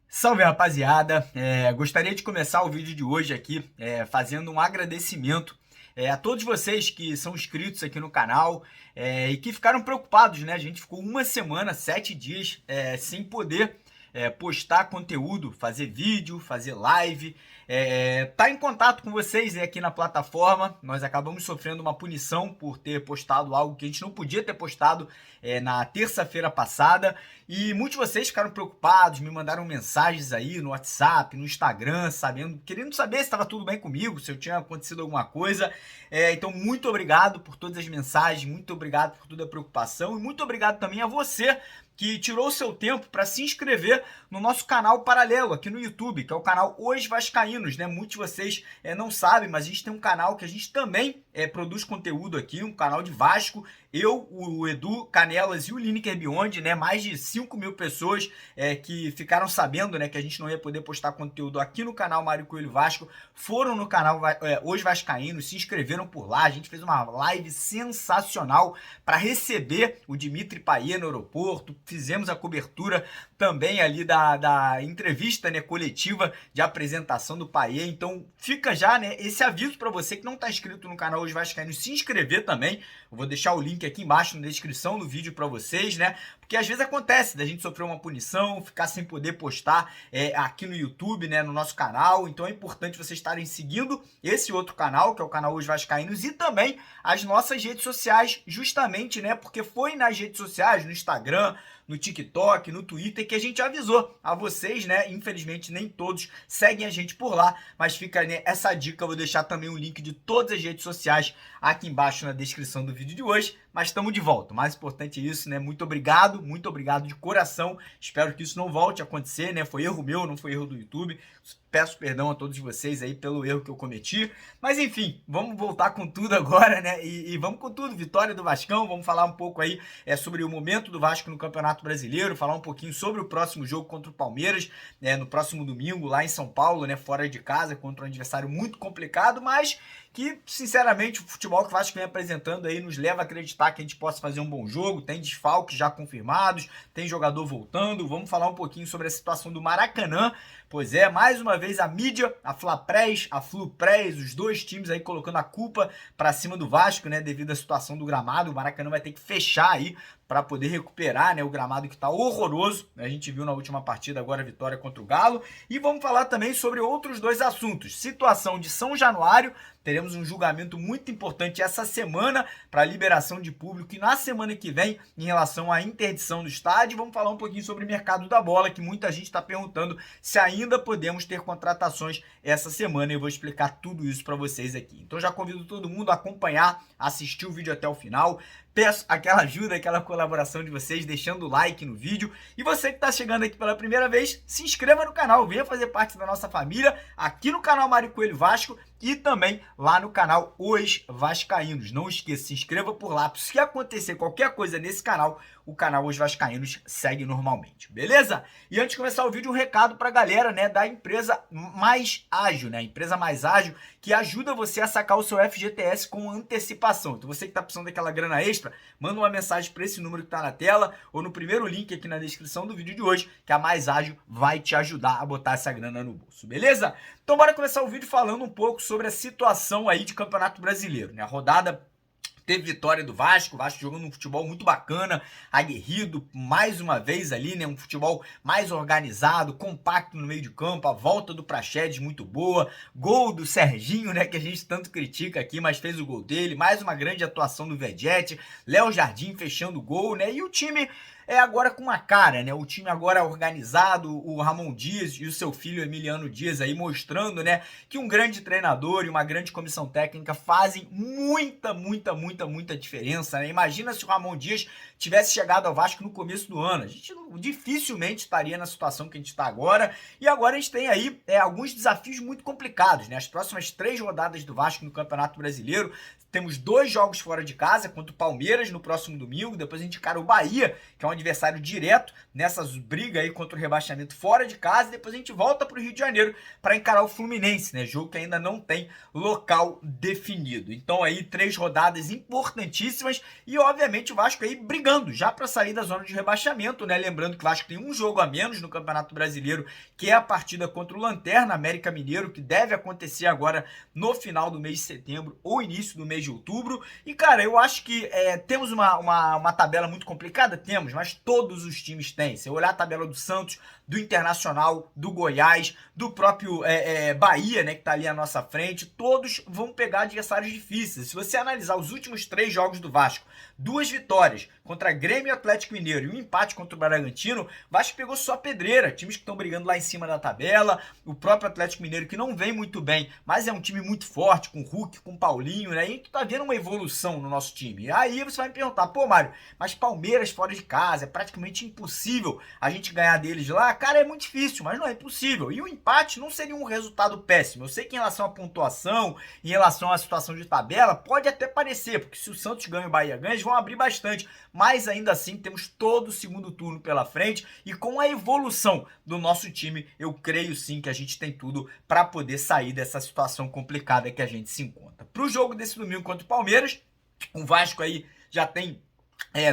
Salve, rapaziada! Gostaria de começar o vídeo de hoje aqui fazendo um agradecimento a todos vocês que são inscritos aqui no canal e que ficaram preocupados, né? A gente ficou uma semana, 7 dias sem poder postar conteúdo, fazer vídeo, fazer live, tá em contato com vocês aqui na plataforma. Nós acabamos sofrendo uma punição por ter postado algo que a gente não podia ter postado na terça-feira passada, e muitos de vocês ficaram preocupados, me mandaram mensagens aí no WhatsApp, no Instagram, querendo saber se estava tudo bem comigo, se eu tinha acontecido alguma coisa. Então, muito obrigado por todas as mensagens, muito obrigado por toda a preocupação, e muito obrigado também a você que tirou o seu tempo para se inscrever no nosso canal paralelo aqui no YouTube, que é o canal Os Vascaínos, né? Muitos de vocês não sabem, mas a gente tem um canal que a gente também produz conteúdo aqui, um canal de Vasco. Eu, o Edu Canelas e o Lineker Beyond, né? Mais de 5.000 pessoas que ficaram sabendo, né, que a gente não ia poder postar conteúdo aqui no canal Mário Coelho Vasco, foram no canal Os Vascaínos, se inscreveram por lá. A gente fez uma live sensacional para receber o Dimitri Payet no aeroporto. Fizemos a cobertura também ali da entrevista, né, coletiva de apresentação do Payet. Então fica já, né, esse aviso para você que não está inscrito no canal Os Vascaínos se inscrever também. Eu vou deixar o link aqui embaixo na descrição do vídeo para vocês, né? Porque às vezes acontece da gente sofrer uma punição, ficar sem poder postar aqui no YouTube, né, no nosso canal. Então é importante vocês estarem seguindo esse outro canal, que é o canal Os Vascaínos, e também as nossas redes sociais, justamente, né, porque foi nas redes sociais, no Instagram, no TikTok, no Twitter, que a gente avisou a vocês, né? Infelizmente nem todos seguem a gente por lá, mas fica, né, essa dica. Eu vou deixar também o link de todas as redes sociais aqui embaixo na descrição do vídeo de hoje. Mas estamos de volta. O mais importante é isso, né? Muito obrigado de coração. Espero que isso não volte a acontecer, né? Foi erro meu, não foi erro do YouTube. Peço perdão a todos vocês aí pelo erro que eu cometi. Mas enfim, vamos voltar com tudo agora, né? E vamos com tudo. Vitória do Vascão. Vamos falar um pouco aí sobre o momento do Vasco no Campeonato Brasileiro. Falar um pouquinho sobre o próximo jogo contra o Palmeiras, né? No próximo domingo, lá em São Paulo, né? Fora de casa, contra um adversário muito complicado, mas que, sinceramente, o futebol que o Vasco vem apresentando aí nos leva a acreditar que a gente possa fazer um bom jogo. Tem desfalques já confirmados, tem jogador voltando. Vamos falar um pouquinho sobre a situação do Maracanã. Pois é, mais uma vez a mídia, a Flapress, a Flupress, os dois times aí colocando a culpa para cima do Vasco, né, devido à situação do gramado. O Maracanã vai ter que fechar aí para poder recuperar, né, o gramado que está horroroso. A gente viu na última partida agora a vitória contra o Galo. E vamos falar também sobre outros dois assuntos. Situação de São Januário. Teremos um julgamento muito importante essa semana para a liberação de público, e na semana que vem em relação à interdição do estádio. Vamos falar um pouquinho sobre o mercado da bola, que muita gente está perguntando se ainda podemos ter contratações essa semana. Eu vou explicar tudo isso para vocês aqui. Então já convido todo mundo a acompanhar, assistir o vídeo até o final. Peço aquela ajuda, aquela colaboração de vocês, deixando o like no vídeo. E você que está chegando aqui pela primeira vez, se inscreva no canal, venha fazer parte da nossa família, aqui no canal Mário Coelho Vasco e também lá no canal Os Vascaínos. Não esqueça, se inscreva por lá. Se acontecer qualquer coisa nesse canal, o canal Os Vascaínos segue normalmente, beleza? E antes de começar o vídeo, um recado para a galera, né, da empresa Mais Ágil, né? A empresa Mais Ágil que ajuda você a sacar o seu FGTS com antecipação. Então você que está precisando daquela grana extra, manda uma mensagem para esse número que está na tela ou no primeiro link aqui na descrição do vídeo de hoje, que a Mais Ágil vai te ajudar a botar essa grana no bolso, beleza? Então bora começar o vídeo falando um pouco sobre a situação aí de Campeonato Brasileiro, né? A rodada teve vitória do Vasco, o Vasco jogando um futebol muito bacana, aguerrido, mais uma vez ali, né? Um futebol mais organizado, compacto no meio de campo, a volta do Praxedes muito boa, gol do Serginho, né? Que a gente tanto critica aqui, mas fez o gol dele, mais uma grande atuação do Vegetti, Léo Jardim fechando o gol, né? E o time agora com uma cara, né? O time agora organizado, o Ramon Dias e o seu filho Emiliano Dias aí mostrando, né, que um grande treinador e uma grande comissão técnica fazem muita muita diferença, né? Imagina se o Ramon Dias tivesse chegado ao Vasco no começo do ano. A gente dificilmente estaria na situação que a gente está agora. E agora a gente tem aí alguns desafios muito complicados, né? As próximas 3 rodadas do Vasco no Campeonato Brasileiro, temos 2 jogos fora de casa, contra o Palmeiras no próximo domingo, depois a gente encara o Bahia, que é um adversário direto nessas brigas aí contra o rebaixamento fora de casa, e depois a gente volta para o Rio de Janeiro para encarar o Fluminense, né? Jogo que ainda não tem local definido. Então aí 3 rodadas importantíssimas e obviamente o Vasco aí brigando já para sair da zona de rebaixamento, né? Lembrando que o Vasco tem um jogo a menos no Campeonato Brasileiro, que é a partida contra o Lanterna, América Mineiro, que deve acontecer agora no final do mês de setembro ou início do mês de outubro. E cara, eu acho que temos uma tabela muito complicada, temos, mas todos os times têm. Se eu olhar a tabela do Santos, do Internacional, do Goiás, do próprio Bahia, né, que tá ali à nossa frente, todos vão pegar adversários difíceis. Se você analisar os últimos 3 jogos do Vasco, 2 vitórias contra Grêmio e Atlético Mineiro e um empate contra o Bragantino, o Vasco pegou só pedreira, times que estão brigando lá em cima da tabela, o próprio Atlético Mineiro que não vem muito bem, mas é um time muito forte, com o Hulk, com o Paulinho, né, e tu tá vendo uma evolução no nosso time. E aí você vai me perguntar, pô Mário, mas Palmeiras fora de casa, é praticamente impossível a gente ganhar deles lá? Cara, é muito difícil, mas não é impossível. E o empate não seria um resultado péssimo. Eu sei que em relação à pontuação, em relação à situação de tabela, pode até parecer, porque se o Santos ganha e o Bahia ganha, eles vão abrir bastante. Mas ainda assim, temos todo o segundo turno pela frente e com a evolução do nosso time, eu creio sim que a gente tem tudo para poder sair dessa situação complicada que a gente se encontra. Para o jogo desse domingo contra o Palmeiras, o Vasco aí já tem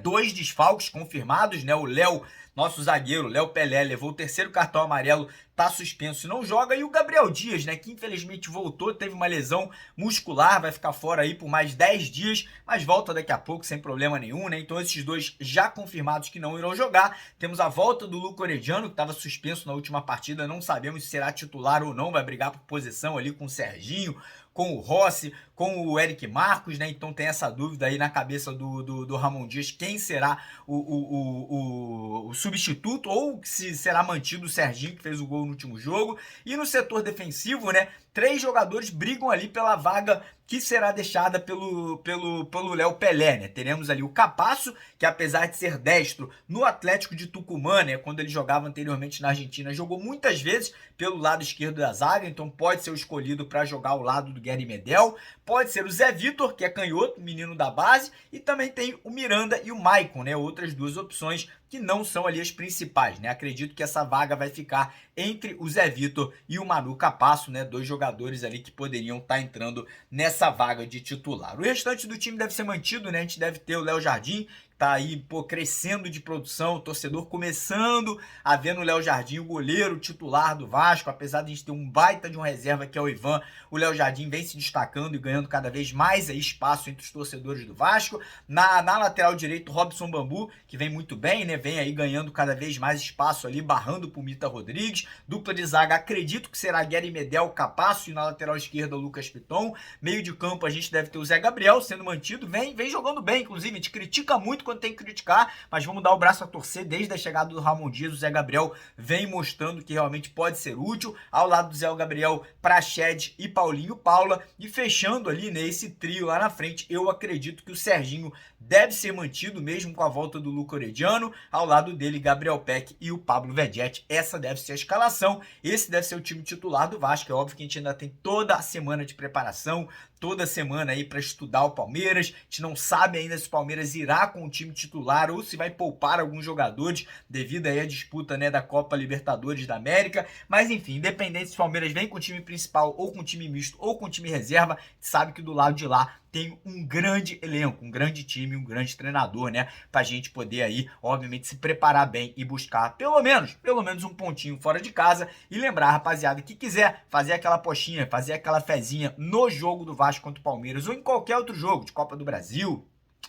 2 desfalques confirmados, né? O Léo, nosso zagueiro, Léo Pelé, levou o 3º cartão amarelo, tá suspenso e não joga. E o Gabriel Dias, né, que infelizmente voltou, teve uma lesão muscular, vai ficar fora aí por mais 10 dias, mas volta daqui a pouco sem problema nenhum, né? Então esses 2 já confirmados que não irão jogar. Temos a volta do Luca Orediano, que estava suspenso na última partida, não sabemos se será titular ou não, vai brigar por posição ali com o Serginho, com o Rossi, com o Eric Marcos, né? Então tem essa dúvida aí na cabeça do Ramon Dias, quem será o substituto, ou se será mantido o Serginho, que fez o gol no último jogo. E no setor defensivo, né, 3 jogadores brigam ali pela vaga que será deixada pelo Léo Pelé, né? Teremos ali o Capasso, que apesar de ser destro no Atlético de Tucumã, né, quando ele jogava anteriormente na Argentina, jogou muitas vezes pelo lado esquerdo da zaga, então pode ser o escolhido para jogar ao lado do Gary Medel. Pode ser o Zé Vitor, que é canhoto, menino da base, e também tem o Miranda e o Maicon, né? Outras 2 opções que não são ali as principais, né? Acredito que essa vaga vai ficar entre o Zé Vitor e o Manu Capasso, né? 2 jogadores ali que poderiam estar entrando nessa vaga de titular. O restante do time deve ser mantido, né? A gente deve ter o Léo Jardim, tá aí, pô, crescendo de produção, o torcedor começando a ver no Léo Jardim o goleiro titular do Vasco, apesar de a gente ter um baita de um reserva que é o Ivan, o Léo Jardim vem se destacando e ganhando cada vez mais aí espaço entre os torcedores do Vasco. Na lateral direito, Robson Bambu, que vem muito bem, né, vem aí ganhando cada vez mais espaço ali, barrando pro Mita Rodrigues. Dupla de zaga, acredito que será Gary Medel, Capasso, e na lateral esquerda o Lucas Piton. Meio de campo a gente deve ter o Zé Gabriel sendo mantido, vem jogando bem, inclusive, a gente critica muito quando tem que criticar, mas vamos dar o braço a torcer. Desde a chegada do Ramon Dias, o Zé Gabriel vem mostrando que realmente pode ser útil, ao lado do Zé Gabriel, Praxedes e Paulinho Paula, e fechando ali nesse trio lá na frente, eu acredito que o Serginho deve ser mantido, mesmo com a volta do Luca Orediano, ao lado dele Gabriel Peck e o Pablo Vegetti. Essa deve ser a escalação, esse deve ser o time titular do Vasco. É óbvio que a gente ainda tem toda a semana de preparação, toda semana aí para estudar o Palmeiras. A gente não sabe ainda se o Palmeiras irá com o time titular ou se vai poupar alguns jogadores devido aí à disputa, né, da Copa Libertadores da América. Mas enfim, independente se o Palmeiras vem com o time principal ou com o time misto ou com o time reserva, a gente sabe que do lado de lá tem um grande elenco, um grande time, um grande treinador, né, pra gente poder aí, obviamente, se preparar bem e buscar pelo menos um pontinho fora de casa. E lembrar, rapaziada, que quiser fazer aquela postinha, fazer aquela fezinha no jogo do Vasco contra o Palmeiras ou em qualquer outro jogo de Copa do Brasil,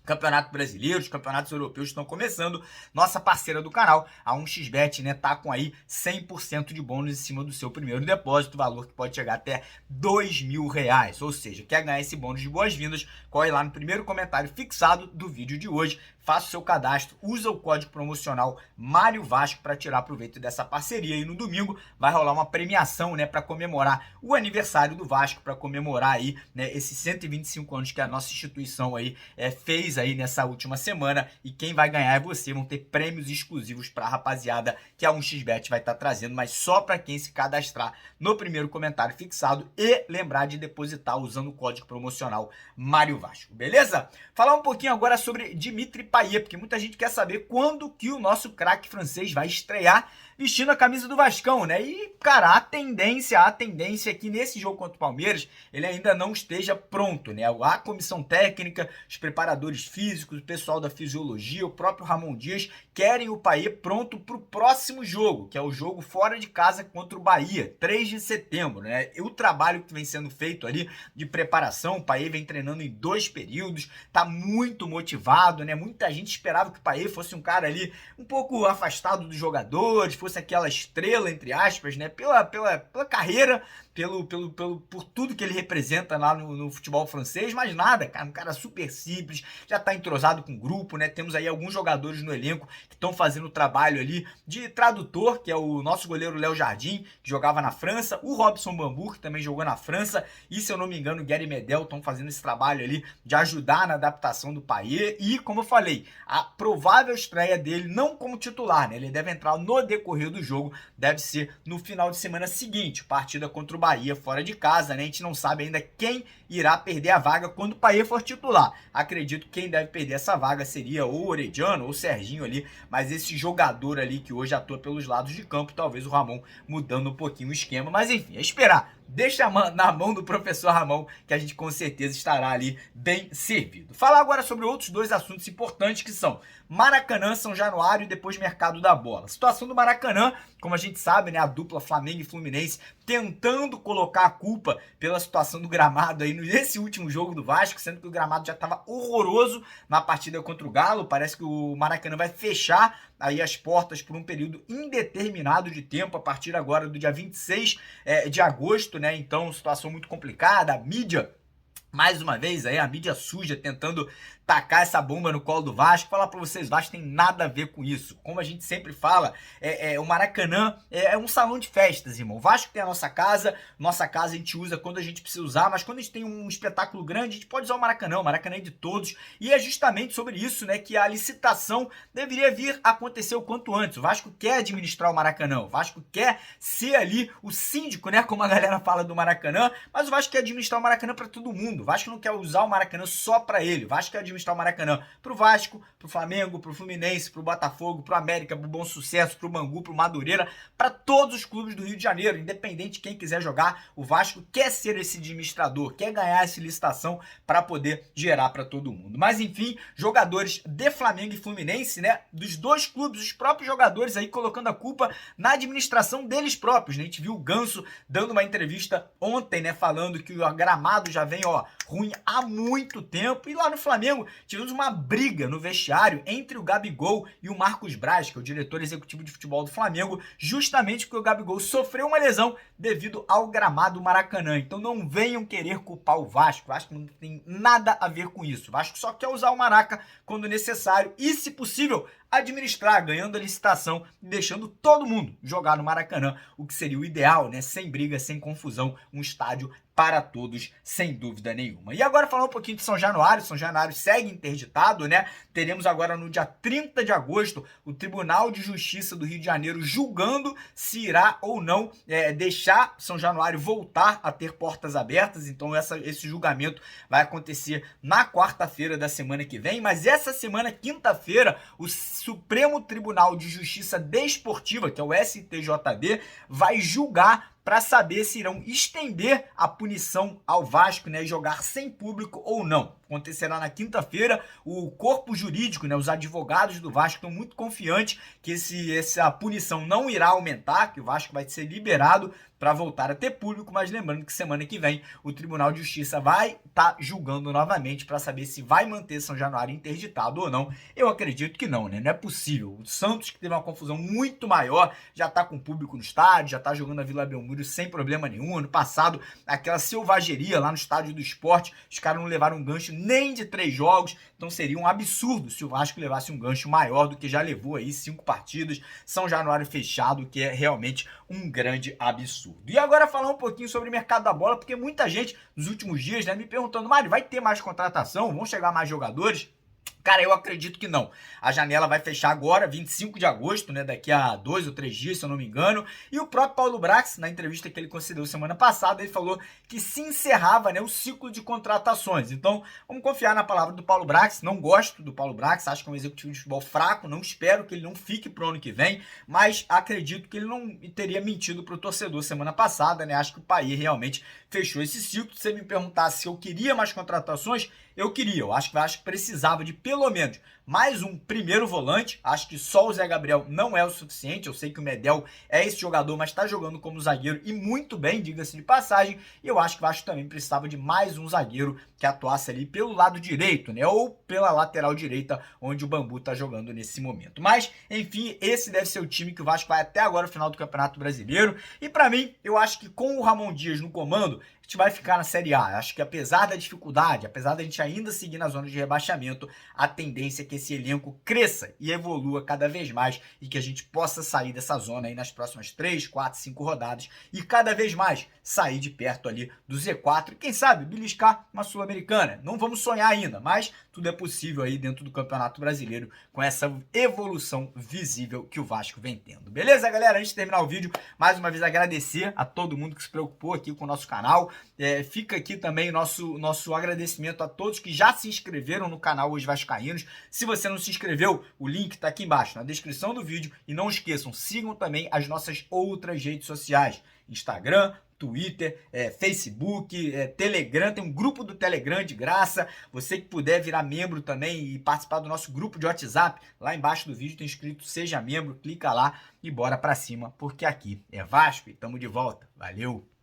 Campeonato Brasileiro, os campeonatos europeus estão começando. Nossa parceira do canal, a 1xBet, né, tá com aí 100% de bônus em cima do seu primeiro depósito, valor que pode chegar até R$ 2.000. Ou seja, quer ganhar esse bônus de boas-vindas? Corre lá no primeiro comentário fixado do vídeo de hoje, faça o seu cadastro, usa o código promocional Mário Vasco para tirar proveito dessa parceria. E no domingo vai rolar uma premiação, né, para comemorar o aniversário do Vasco, para comemorar aí, né, esses 125 anos que a nossa instituição aí fez aí nessa última semana, e quem vai ganhar é você. Vão ter prêmios exclusivos para a rapaziada que a 1xBet vai estar trazendo, mas só para quem se cadastrar no primeiro comentário fixado e lembrar de depositar usando o código promocional Mário Vasco, beleza? Falar um pouquinho agora sobre Dimitri Payet, porque muita gente quer saber quando que o nosso craque francês vai estrear vestindo a camisa do Vascão, né? E, cara, a tendência é que nesse jogo contra o Palmeiras ele ainda não esteja pronto, né? A comissão técnica, os preparadores físicos, o pessoal da fisiologia, o próprio Ramon Dias querem o Payet pronto para o próximo jogo, que é o jogo fora de casa contra o Bahia, 3 de setembro, né? E o trabalho que vem sendo feito ali de preparação, o Payet vem treinando em 2 períodos, tá muito motivado, né? Muita gente esperava que o Payet fosse um cara ali um pouco afastado dos jogadores, fosse aquela estrela, entre aspas, né? Pela carreira, por tudo que ele representa lá no futebol francês, mas nada, cara, um cara super simples, já tá entrosado com o grupo, né? Temos aí alguns jogadores no elenco que estão fazendo o trabalho ali de tradutor, que é o nosso goleiro Léo Jardim, que jogava na França, o Robson Bambu, que também jogou na França, e se eu não me engano, o Gary Medel estão fazendo esse trabalho ali de ajudar na adaptação do Payet, e como eu falei, a provável estreia dele, não como titular, né? Ele deve entrar no decorrer do jogo, deve ser no final de semana seguinte, partida contra o Bahia fora de casa, né? A gente não sabe ainda quem irá perder a vaga quando o Payet for titular. Acredito que quem deve perder essa vaga seria ou o Orediano ou o Serginho ali, mas esse jogador ali que hoje atua pelos lados de campo, talvez o Ramon mudando um pouquinho o esquema, mas enfim, é esperar. Deixa na mão do professor Ramon, que a gente com certeza estará ali bem servido. Falar agora sobre outros 2 assuntos importantes, que são Maracanã, São Januário e depois mercado da bola. A situação do Maracanã, como a gente sabe, né, a dupla Flamengo e Fluminense tentando colocar a culpa pela situação do gramado aí nesse último jogo do Vasco, sendo que o gramado já estava horroroso na partida contra o Galo. Parece que o Maracanã vai fechar aí as portas por um período indeterminado de tempo, a partir agora do dia 26 de agosto, né? Então, situação muito complicada. A mídia, mais uma vez, aí a mídia suja tentando tacar essa bomba no colo do Vasco. Falar pra vocês, Vasco tem nada a ver com isso. Como a gente sempre fala, o Maracanã é um salão de festas, irmão. O Vasco tem a nossa casa a gente usa quando a gente precisa usar, mas quando a gente tem um espetáculo grande, a gente pode usar o Maracanã é de todos, e é justamente sobre isso, né, que a licitação deveria vir a acontecer o quanto antes. O Vasco quer administrar o Maracanã, o Vasco quer ser ali o síndico, né, como a galera fala do Maracanã, mas o Vasco quer administrar o Maracanã para todo mundo. O Vasco não quer usar o Maracanã só para ele, o Vasco quer administrar o Maracanã pro Vasco, pro Flamengo, pro Fluminense, pro Botafogo, pro América, pro Bom Sucesso, pro Bangu, pro Madureira, para todos os clubes do Rio de Janeiro, independente de quem quiser jogar. O Vasco quer ser esse administrador, quer ganhar essa licitação para poder gerar para todo mundo. Mas enfim, jogadores de Flamengo e Fluminense, né, dos 2 clubes, os próprios jogadores aí colocando a culpa na administração deles próprios, né? A gente viu o Ganso dando uma entrevista ontem, né, falando que o gramado já vem, ruim há muito tempo. E lá no Flamengo tivemos uma briga no vestiário entre o Gabigol e o Marcos Braz, que é o diretor executivo de futebol do Flamengo, justamente porque o Gabigol sofreu uma lesão devido ao gramado Maracanã. Então não venham querer culpar o Vasco. O Vasco não tem nada a ver com isso. O Vasco só quer usar o Maraca quando necessário e, se possível, administrar, ganhando a licitação e deixando todo mundo jogar no Maracanã, o que seria o ideal, né? Sem briga, sem confusão, um estádio para todos, sem dúvida nenhuma. E agora falar um pouquinho de São Januário. São Januário segue interditado, né? Teremos agora no dia 30 de agosto o Tribunal de Justiça do Rio de Janeiro julgando se irá ou não deixar São Januário voltar a ter portas abertas. Então esse julgamento vai acontecer na quarta-feira da semana que vem, mas essa semana, quinta-feira, o Supremo Tribunal de Justiça Desportiva, que é o STJD, vai julgar para saber se irão estender a punição ao Vasco, né, e jogar sem público ou não. Acontecerá na quinta-feira. O corpo jurídico, né, os advogados do Vasco estão muito confiantes que essa punição não irá aumentar, que o Vasco vai ser liberado para voltar a ter público, mas lembrando que semana que vem o Tribunal de Justiça vai estar julgando novamente para saber se vai manter São Januário interditado ou não. Eu acredito que não, né? Não é possível. O Santos, que teve uma confusão muito maior, já está com público no estádio, já está jogando a Vila Belmiro sem problema nenhum. Ano passado, aquela selvageria lá no Estádio do Sport, os caras não levaram um gancho nem de 3 jogos, então seria um absurdo se o Vasco levasse um gancho maior do que já levou aí 5 partidas, São Januário fechado, que é realmente um grande absurdo. E agora falar um pouquinho sobre o mercado da bola, porque muita gente nos últimos dias, né, me perguntando: Mário, vai ter mais contratação? Vão chegar mais jogadores? Cara, eu acredito que não. A janela vai fechar agora, 25 de agosto, né? Daqui a 2 ou 3 dias, se eu não me engano. E o próprio Paulo Brax, na entrevista que ele concedeu semana passada, ele falou que se encerrava, né, o ciclo de contratações. Então, vamos confiar na palavra do Paulo Brax. Não gosto do Paulo Brax, acho que é um executivo de futebol fraco. Não espero que ele não fique pro ano que vem, mas acredito que ele não teria mentido pro torcedor semana passada, né? Acho que o Paí realmente fechou esse ciclo. Se você me perguntasse se eu queria mais contratações, eu queria. Eu acho que precisava de pelo menos mais um primeiro volante. Acho que só o Zé Gabriel não é o suficiente. Eu sei que o Medel é esse jogador, mas está jogando como zagueiro e muito bem, diga-se de passagem. E eu acho que o Vasco também precisava de mais um zagueiro que atuasse ali pelo lado direito, né? Ou pela lateral direita, onde o Bambu está jogando nesse momento. Mas, enfim, esse deve ser o time que o Vasco vai até agora, no final do Campeonato Brasileiro. E para mim, eu acho que com o Ramon Dias no comando, a gente vai ficar na Série A. Acho que apesar da dificuldade, apesar da gente ainda seguir na zona de rebaixamento, a tendência é que esse elenco cresça e evolua cada vez mais e que a gente possa sair dessa zona aí nas próximas 3, 4, 5 rodadas e cada vez mais sair de perto ali do Z4 e quem sabe beliscar uma Sul-Americana. Não vamos sonhar ainda, mas tudo é possível aí dentro do Campeonato Brasileiro com essa evolução visível que o Vasco vem tendo. Beleza, galera? Antes de terminar o vídeo, mais uma vez agradecer a todo mundo que se preocupou aqui com o nosso canal. Fica aqui também nosso agradecimento a todos que já se inscreveram no canal Os Vascaínos. Se você não se inscreveu, o link está aqui embaixo na descrição do vídeo. E não esqueçam, sigam também as nossas outras redes sociais: Instagram, Twitter, Facebook, Telegram. Tem um grupo do Telegram de graça. Você que puder virar membro também e participar do nosso grupo de WhatsApp, lá embaixo do vídeo tem escrito Seja Membro. Clica lá e bora pra cima, porque aqui é Vasco e tamo de volta. Valeu!